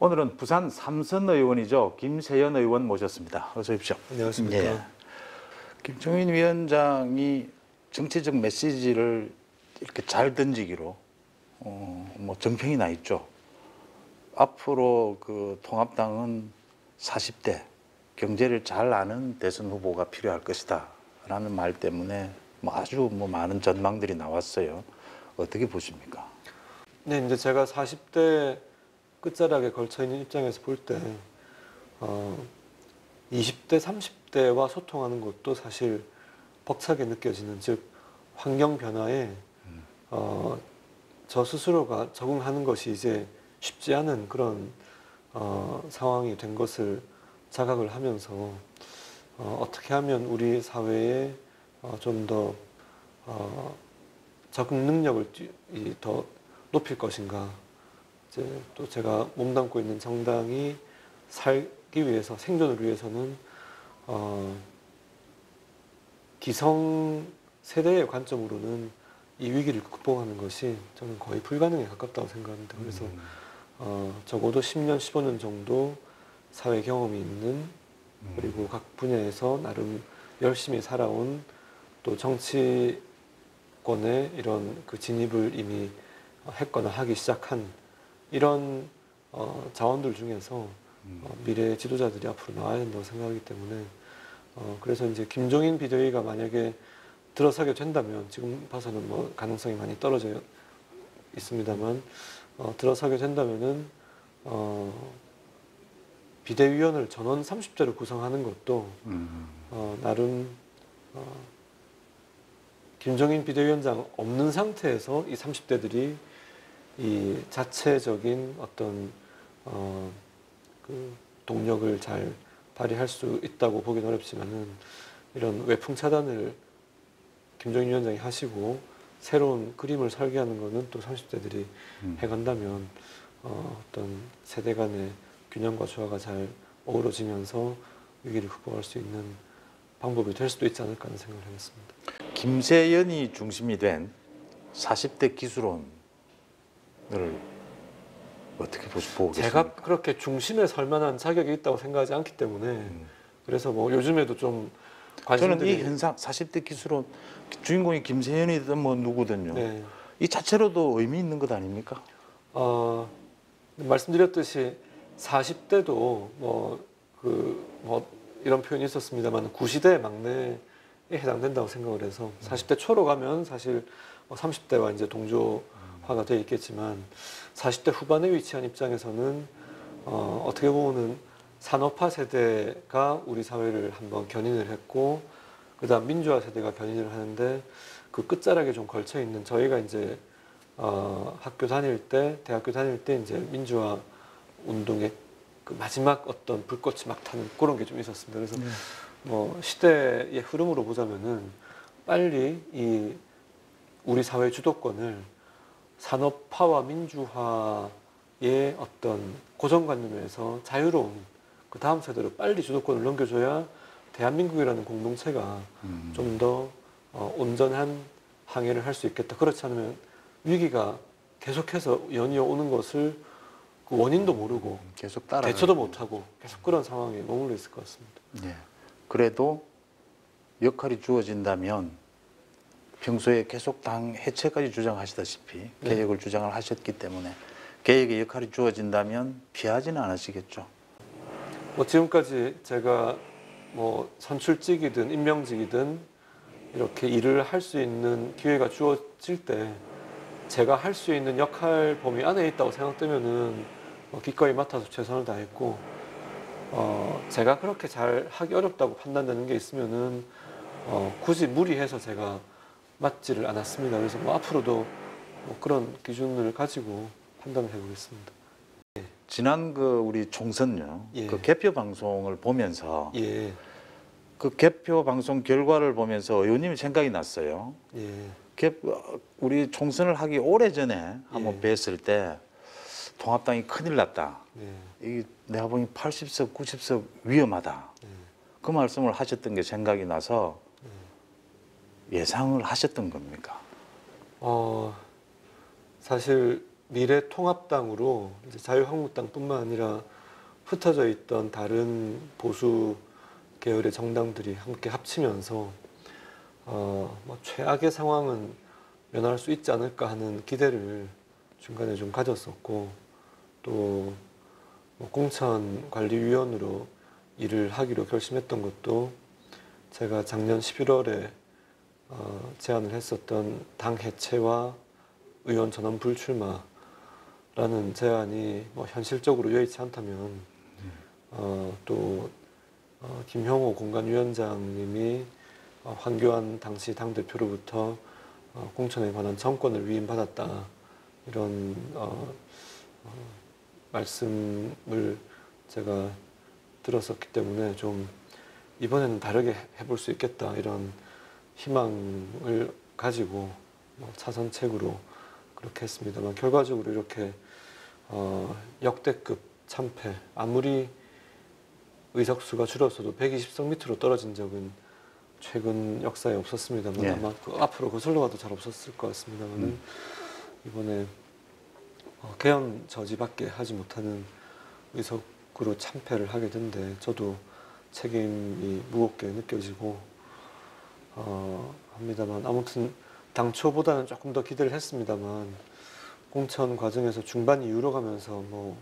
오늘은 부산 삼선 의원이죠. 김세연 의원 모셨습니다. 어서 오십시오. 안녕하십니까. 예. 김종인 위원장이 정치적 메시지를 이렇게 잘 던지기로 뭐 정평이 나 있죠. 앞으로 그 통합당은 40대 경제를 잘 아는 대선 후보가 필요할 것이다 라는 말 때문에 뭐 아주 많은 전망들이 나왔어요. 어떻게 보십니까? 네, 이제 제가 40대 끝자락에 걸쳐 있는 입장에서 볼 때 20대, 30대와 소통하는 것도 사실 벅차게 느껴지는, 즉 환경 변화에 저 스스로가 적응하는 것이 이제 쉽지 않은 그런 상황이 된 것을 자각을 하면서 어떻게 하면 우리 사회에 좀 더 적응 능력을 더 높일 것인가. 이제 또 제가 몸담고 있는 정당이 살기 위해서, 생존을 위해서는 기성 세대의 관점으로는 이 위기를 극복하는 것이 저는 거의 불가능에 가깝다고 생각합니다. 그래서 적어도 10년, 15년 정도 사회 경험이 있는, 그리고 각 분야에서 나름 열심히 살아온, 또 정치권의 이런 그 진입을 이미 했거나 하기 시작한 이런 자원들 중에서 미래 지도자들이 앞으로 나와야 된다고 생각하기 때문에 그래서 이제 김종인 비대위가 만약에 들어서게 된다면, 지금 봐서는 뭐 가능성이 많이 떨어져 있습니다만 들어서게 된다면은 비대위원을 전원 30대로 구성하는 것도 나름 김종인 비대위원장 없는 상태에서 이 30대들이 이 자체적인 어떤 그 동력을 잘 발휘할 수 있다고 보기는 어렵지만은, 이런 외풍 차단을 김종인 위원장이 하시고 새로운 그림을 설계하는 것은 또 30대들이 해간다면 어떤 세대 간의 균형과 조화가 잘 어우러지면서 위기를 극복할 수 있는 방법이 될 수도 있지 않을까 하는 생각을 해봤습니다. 김세연이 중심이 된 40대 기술원을 어떻게 보고 계십니까? 제가 그렇게 중심에 설 만한 자격이 있다고 생각하지 않기 때문에 그래서 뭐 요즘에도 좀 저는 관심들이, 이 현상 40대 기술원 주인공이 김세연이든 뭐 누구든요. 네. 이 자체로도 의미 있는 것 아닙니까? 말씀드렸듯이 40대도 뭐 이런 표현이 있었습니다만 구시대 막내에 해당된다고 생각을 해서 40대 초로 가면 사실 30대와 이제 동조화가 되어 있겠지만 40대 후반에 위치한 입장에서는 어떻게 보면은 산업화 세대가 우리 사회를 한번 견인을 했고, 그다음 민주화 세대가 견인을 하는데, 그 끝자락에 좀 걸쳐 있는 저희가 이제 학교 다닐 때, 대학교 다닐 때 이제 민주화 운동의 그 마지막 어떤 불꽃이 막 타는 그런 게 좀 있었습니다. 그래서 뭐 시대의 흐름으로 보자면은 빨리 이 우리 사회 주도권을 산업화와 민주화의 어떤 고정관념에서 자유로운 그 다음 세대로 빨리 주도권을 넘겨줘야 대한민국이라는 공동체가 좀 더 온전한 항해를 할 수 있겠다. 그렇지 않으면 위기가 계속해서 연이어 오는 것을 그 원인도 모르고 계속 따라 대처도 못하고 계속 그런 상황에 머물러 있을 것 같습니다. 네. 그래도 역할이 주어진다면 평소에 계속 당 해체까지 주장하시다시피 개혁을 주장을 하셨기 때문에 개혁의 역할이 주어진다면 피하지는 않으시겠죠. 뭐 지금까지 제가 뭐 선출직이든 임명직이든 이렇게 일을 할 수 있는 기회가 주어질 때 제가 할 수 있는 역할 범위 안에 있다고 생각되면은 기꺼이 맡아서 최선을 다했고, 제가 그렇게 잘 하기 어렵다고 판단되는 게 있으면은 굳이 무리해서 제가 맡지를 않았습니다. 그래서 뭐 앞으로도 뭐 그런 기준을 가지고 판단을 해보겠습니다. 지난 그 우리 총선요, 예. 그 개표 방송을 보면서 예, 그 개표 방송 결과를 보면서 의원님이 생각이 났어요. 예, 우리 총선을 하기 오래 전에 한번 예. 뵀을 때 통합당이 큰일 났다. 예, 이 내가 보니 80석, 90석 위험하다. 예. 그 말씀을 하셨던 게 생각이 나서 예상을 하셨던 겁니까? 사실 미래통합당으로 이제 자유한국당뿐만 아니라 흩어져 있던 다른 보수 계열의 정당들이 함께 합치면서 뭐 최악의 상황은 면할 수 있지 않을까 하는 기대를 중간에 좀 가졌었고 또뭐 공천관리위원으로 일을 하기로 결심했던 것도 제가 작년 11월에 제안을 했었던 당 해체와 의원 전원 불출마라는 제안이 뭐 현실적으로 여의치 않다면 또 김형호 공관위원장님이 황교안 당시 당대표로부터 공천에 관한 정권을 위임받았다 이런 말씀을 제가 들었었기 때문에 좀 이번에는 다르게 해볼 수 있겠다 이런 희망을 가지고 차선책으로 그렇게 했습니다만 결과적으로 이렇게 역대급 참패 아무리 의석수가 줄었어도 120석 밑으로 떨어진 적은 최근 역사에 없었습니다만 예. 아마 그 앞으로 거슬러 가도 잘 없었을 것 같습니다만은 이번에 개헌 저지밖에 하지 못하는 의석으로 참패를 하게 된데 저도 책임이 무겁게 느껴지고 합니다만 아무튼 당초보다는 조금 더 기대를 했습니다만 공천 과정에서 중반 이후로 가면서 뭐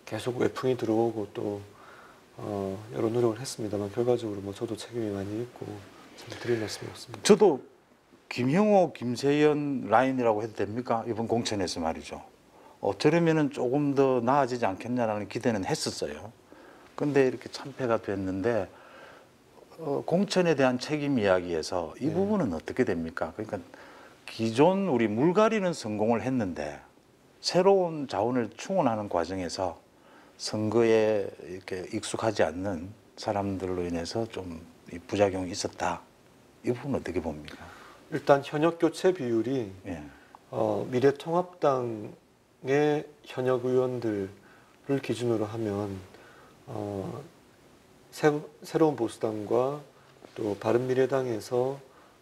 계속 외풍이 들어오고 또 여러 노력을 했습니다만 결과적으로 뭐 저도 책임이 많이 있고 참 드릴 말씀이 없습니다. 저도 김형호, 김세연 라인이라고 해도 됩니까? 이번 공천에서 말이죠. 저러면은 조금 더 나아지지 않겠냐라는 기대는 했었어요. 근데 이렇게 참패가 됐는데 공천에 대한 책임 이야기에서 이 부분은 어떻게 됩니까? 그러니까 기존 우리 물갈이는 성공을 했는데 새로운 자원을 충원하는 과정에서 선거에 이렇게 익숙하지 않는 사람들로 인해서 좀 부작용이 있었다. 이 부분은 어떻게 봅니까? 일단 현역 교체 비율이 예. 미래통합당의 현역 의원들을 기준으로 하면 새로운 보수당과 또 바른미래당에서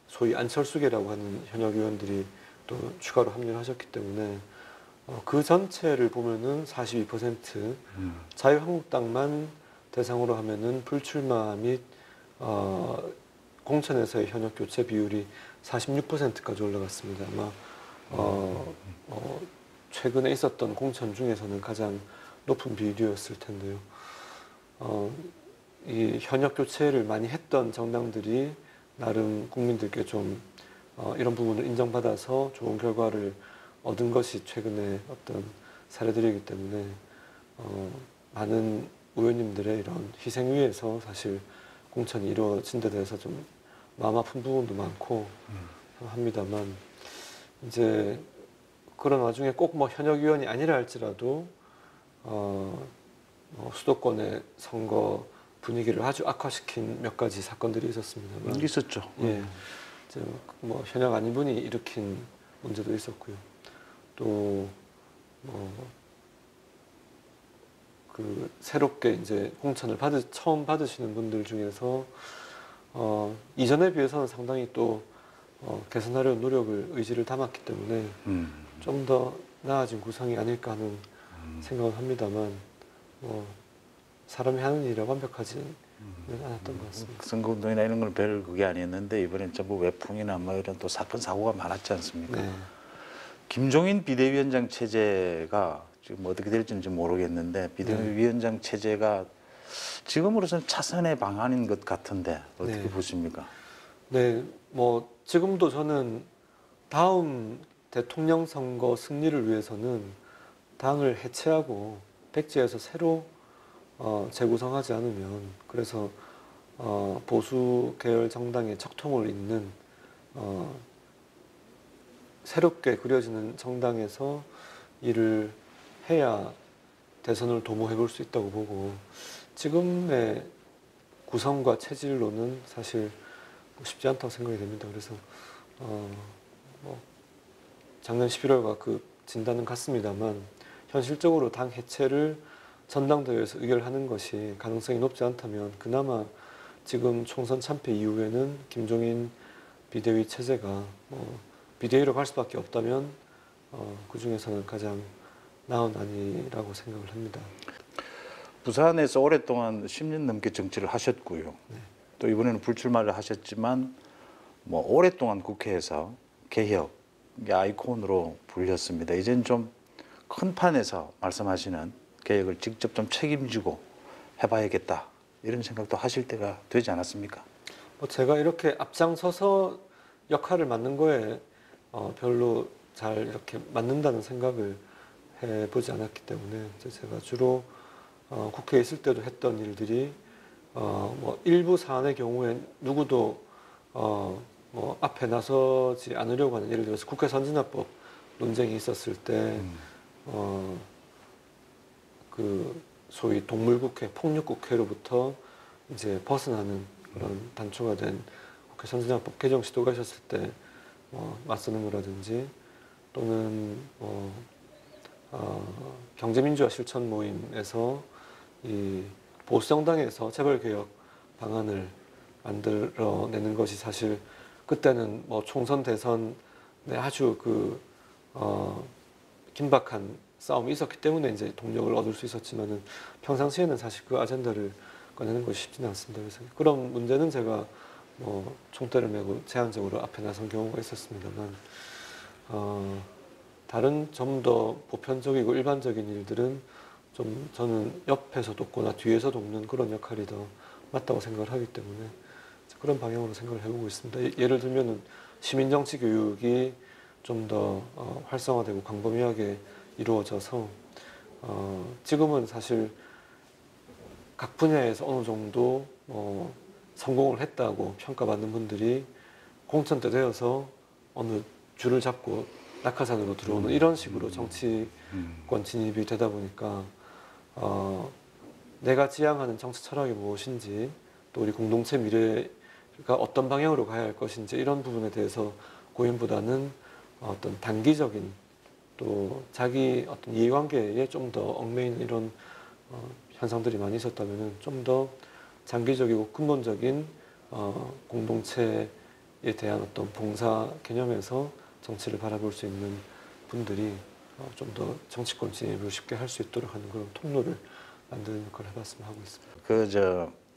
소위 안철수계라고 하는 현역 의원들이 또 추가로 합류를 하셨기 때문에 그 전체를 보면은 42%, 자유한국당만 대상으로 하면은 불출마 및 공천에서의 현역 교체 비율이 46%까지 올라갔습니다. 아마 최근에 있었던 공천 중에서는 가장 높은 비율이었을 텐데요. 이 현역 교체를 많이 했던 정당들이 나름 국민들께 좀 이런 부분을 인정받아서 좋은 결과를 얻은 것이 최근에 어떤 사례들이기 때문에 많은 의원님들의 이런 희생 위에서 사실 공천이 이루어진 데 대해서 좀 마음 아픈 부분도 많고 합니다만 이제 그런 와중에 꼭 뭐 현역 의원이 아니라 할지라도 수도권의 선거 분위기를 아주 악화시킨 몇 가지 사건들이 있었습니다만 있었죠. 예, 이제 뭐 현역 아닌 분이 일으킨 문제도 있었고요. 또 그 새롭게 이제 공천을 처음 받으시는 분들 중에서 이전에 비해서는 상당히 또 개선하려는 노력을 의지를 담았기 때문에 좀 더 나아진 구성이 아닐까 하는 생각을 합니다만 사람이 하는 일이라 완벽하지는 않았던 것 같습니다. 선거운동이나 이런 건 별 그게 아니었는데 이번엔 전부 외풍이나 뭐 이런 또 사건 사고가 많았지 않습니까? 네. 김종인 비대위원장 체제가 지금 어떻게 될지는 좀 모르겠는데 비대위원장 체제가 지금으로서는 차선의 방안인 것 같은데 어떻게 네. 보십니까? 네, 뭐 지금도 저는 다음 대통령 선거 승리를 위해서는 당을 해체하고 백지에서 새로 재구성하지 않으면 그래서 보수 계열 정당의 척통을 잇는 새롭게 그려지는 정당에서 일을 해야 대선을 도모해 볼 수 있다고 보고 지금의 구성과 체질로는 사실 쉽지 않다고 생각이 됩니다. 그래서 작년 11월과 그 진단은 같습니다만 현실적으로 당 해체를 전당대회에서 의결하는 것이 가능성이 높지 않다면 그나마 지금 총선 참패 이후에는 김종인 비대위 체제가 비대위로 갈 수밖에 없다면 그 중에서는 가장 나은 아니라고 생각을 합니다. 부산에서 오랫동안 10년 넘게 정치를 하셨고요. 네. 또 이번에는 불출마를 하셨지만 뭐 오랫동안 국회에서 개혁의 아이콘으로 불렸습니다. 이젠 좀 큰 판에서 말씀하시는 개혁을 직접 좀 책임지고 해봐야겠다 이런 생각도 하실 때가 되지 않았습니까? 뭐 제가 이렇게 앞장서서 역할을 맡는 거에 별로 잘 이렇게 맡는다는 생각을 해보지 않았기 때문에 이제 제가 주로 국회에 있을 때도 했던 일들이 뭐 일부 사안의 경우에 누구도 뭐 앞에 나서지 않으려고 하는, 예를 들어서 국회 선진화법 논쟁이 있었을 때 그 소위 동물국회, 폭력국회로부터 이제 벗어나는 그런 단초가 된 국회 선진화법 개정 시도가 있었을 때 맞서는 거라든지, 또는 경제민주화 실천 모임에서 이 보수정당에서 재벌개혁 방안을 만들어내는 것이 사실 그때는 뭐 총선 대선에 아주 그 긴박한 싸움이 있었기 때문에 이제 동력을 얻을 수 있었지만은 평상시에는 사실 그 아젠다를 꺼내는 것이 쉽지는 않습니다. 그래서 그런 문제는 제가 뭐 총대를 메고 제한적으로 앞에 나선 경우가 있었습니다만, 다른 좀 더 보편적이고 일반적인 일들은 좀 저는 옆에서 돕거나 뒤에서 돕는 그런 역할이 더 맞다고 생각을 하기 때문에 그런 방향으로 생각을 해보고 있습니다. 예를 들면은 시민정치 교육이 좀 더 활성화되고 광범위하게 이루어져서 지금은 사실 각 분야에서 어느 정도 성공을 했다고 평가받는 분들이 공천 때 되어서 어느 줄을 잡고 낙하산으로 들어오는 이런 식으로 정치권 진입이 되다 보니까 내가 지향하는 정치 철학이 무엇인지, 또 우리 공동체 미래가 어떤 방향으로 가야 할 것인지, 이런 부분에 대해서 고민보다는 어떤 단기적인, 또 자기 어떤 이해관계에 좀 더 얽매이는 이런 현상들이 많이 있었다면 좀 더 장기적이고 근본적인 공동체에 대한 어떤 봉사 개념에서 정치를 바라볼 수 있는 분들이 좀 더 정치권 진입을 쉽게 할 수 있도록 하는 그런 통로를 만드는 역할을 해봤으면 하고 있습니다. 그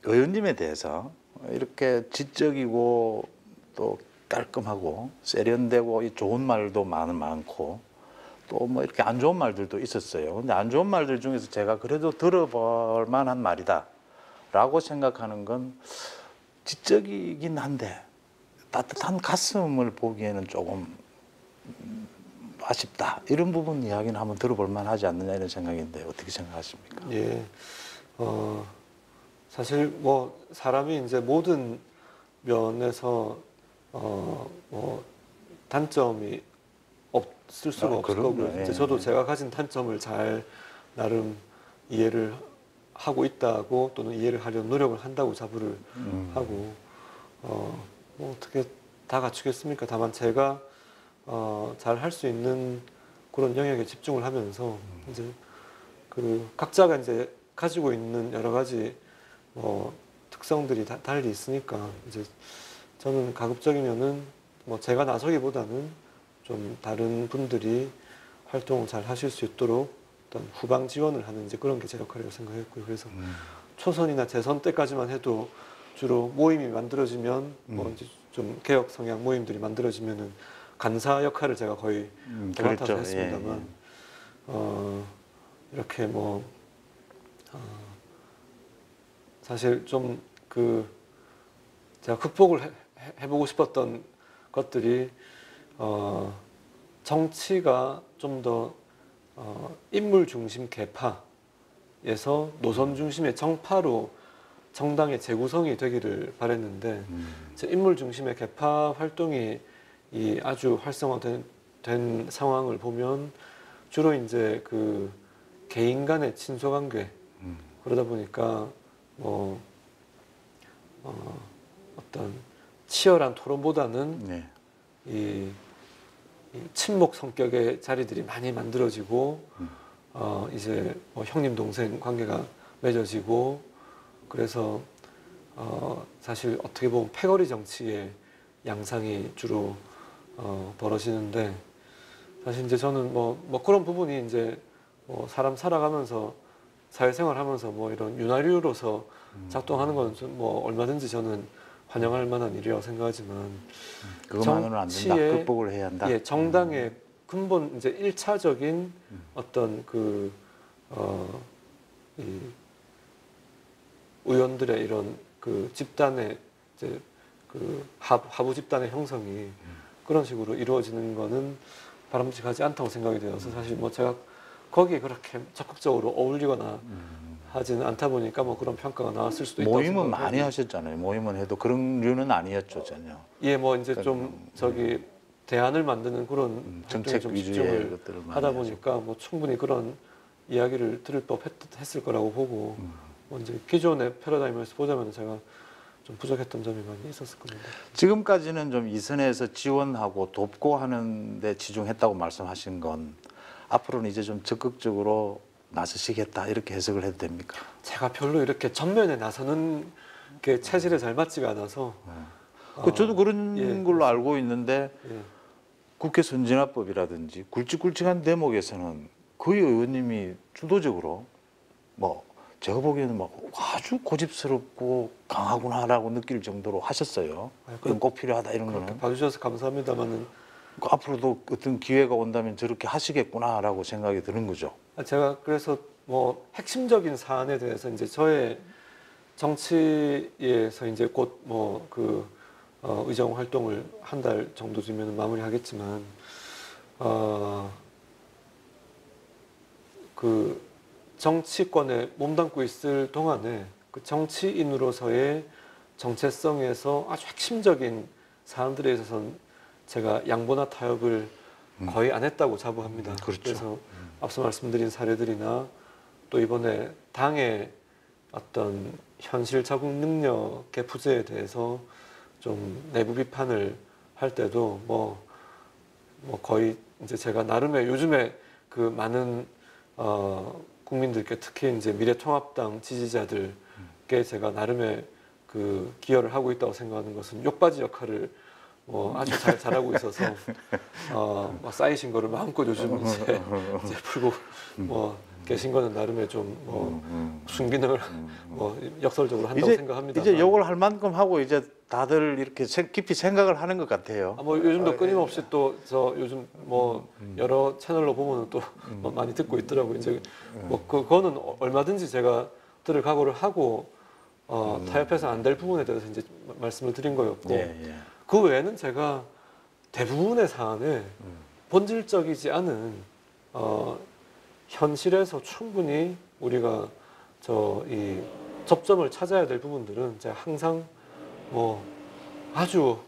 의원님에 대해서 이렇게 지적이고 또 깔끔하고 세련되고 이 좋은 말도 많고 또 뭐 이렇게 안 좋은 말들도 있었어요. 근데 안 좋은 말들 중에서 제가 그래도 들어볼 만한 말이다라고 생각하는 건 지적이긴 한데 따뜻한 가슴을 보기에는 조금 아쉽다. 이런 부분 이야기는 한번 들어볼 만하지 않느냐 이런 생각인데 어떻게 생각하십니까? 예, 사실 뭐 사람이 이제 모든 면에서 뭐 단점이 없을 수가 없을 그럼요. 거고요. 이제 예. 저도 제가 가진 단점을 잘 나름 이해를 하고 있다고, 또는 이해를 하려는 노력을 한다고 자부를 하고, 뭐 어떻게 다 갖추겠습니까? 다만 제가 잘 할 수 있는 그런 영역에 집중을 하면서 이제 그 각자가 이제 가지고 있는 여러 가지 특성들이 달리 있으니까, 이제 저는 가급적이면은 뭐 제가 나서기보다는 좀 다른 분들이 활동을 잘 하실 수 있도록 어떤 후방 지원을 하는 이제 그런 게 제 역할이라고 생각했고요. 그래서 초선이나 재선 때까지만 해도 주로 모임이 만들어지면 뭐 이제 좀 개혁 성향 모임들이 만들어지면은 간사 역할을 제가 거의 맡아서 그랬죠. 했습니다만, 이렇게 뭐 사실 좀 그 제가 극복을 해보고 싶었던 것들이 정치가 좀 더 인물 중심 계파에서 노선 중심의 정파로 정당의 재구성이 되기를 바랬는데, 인물 중심의 계파 활동이 아주 활성화된 상황을 보면 주로 이제 그 개인 간의 친소 관계, 그러다 보니까 뭐 어떤 치열한 토론보다는 네. 이 친목 성격의 자리들이 많이 만들어지고 이제 뭐 형님 동생 관계가 맺어지고, 그래서 사실 어떻게 보면 패거리 정치의 양상이 주로 벌어지는데, 사실 이제 저는 뭐 그런 부분이 이제 사람 살아가면서 사회생활하면서 뭐 이런 윤활유로서 작동하는 건 뭐 얼마든지 저는 환영할 만한 일이라고 생각하지만 그것만으로는 안 된다. 정치의, 극복을 해야 한다. 예, 정당의 근본 이제 1차적인 어떤 이 의원들의 이런 그 집단의 이제 그 하부 집단의 형성이 그런 식으로 이루어지는 거는 바람직하지 않다고 생각이 되어서 사실 뭐 제가 거기에 그렇게 적극적으로 어울리거나 하지는 않다 보니까 뭐 그런 평가가 나왔을 수도 있다고 모임은 생각을 많이 하고. 하셨잖아요. 모임은 해도 그런 류는 아니었죠 전혀. 예, 뭐 이제 좀 저기 대안을 만드는 그런 활동에 정책 좀 위주의 집중을 것들을 많이 하다 보니까 뭐 충분히 그런 이야기를 들을 법했을 거라고 보고 뭐 이제 기존의 패러다임에서 보자면 제가 좀 부족했던 점이 많이 있었을 겁니다. 지금까지는 좀 이 선에서 지원하고 돕고 하는 데 치중했다고 말씀하신 건 앞으로는 이제 좀 적극적으로 나서시겠다 이렇게 해석을 해도 됩니까? 제가 별로 이렇게 전면에 나서는 게 체질에 잘 맞지가 않아서 저도 그런 예, 걸로 알고 있는데 예. 국회 선진화법이라든지 굵직굵직한 대목에서는 거의 의원님이 주도적으로 뭐 제가 보기에는 막 아주 고집스럽고 강하구나라고 느낄 정도로 하셨어요. 그건 꼭 필요하다 이런 그렇게 거는. 봐주셔서 감사합니다만은 앞으로도 어떤 기회가 온다면 저렇게 하시겠구나라고 생각이 드는 거죠. 제가 그래서 뭐 핵심적인 사안에 대해서 이제 저의 정치에서 이제 곧 뭐 그 의정 활동을 한 달 정도 뒤면 마무리하겠지만 그 정치권에 몸담고 있을 동안에 그 정치인으로서의 정체성에서 아주 핵심적인 사안들에 있어서는 제가 양보나 타협을 거의 안 했다고 자부합니다. 그렇죠. 그래서 앞서 말씀드린 사례들이나 또 이번에 당의 어떤 현실 적응 능력의 부재에 대해서 좀 내부 비판을 할 때도 뭐 거의 이제 제가 나름의 요즘에 그 많은 국민들께 특히 이제 미래통합당 지지자들께 제가 나름의 그 기여를 하고 있다고 생각하는 것은 욕바지 역할을 아주 잘하고 있어서 막 쌓이신 거를 마음껏 요즘 이제 풀고 계신 거는 나름의 좀 순기능을 역설적으로 한다고 생각합니다. 이제 욕을 할 만큼 하고 이제 다들 이렇게 깊이 생각을 하는 것 같아요. 뭐 요즘도 끊임없이 또 저 요즘 뭐 여러 채널로 보면 또 많이 듣고 있더라고요. 이제 뭐 그거는 얼마든지 제가 들을 각오를 하고 타협해서 안 될 부분에 대해서 이제 말씀을 드린 거였고 예. 그 외에는 제가 대부분의 사안에 본질적이지 않은 현실에서 충분히 우리가 이 접점을 찾아야 될 부분들은 제가 항상 뭐 아주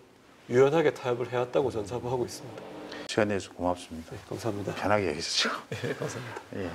유연하게 타협을 해왔다고 전 자부하고 있습니다. 시간 내서 고맙습니다. 네, 감사합니다. 편하게 얘기해 주시고. 네, 감사합니다. 예.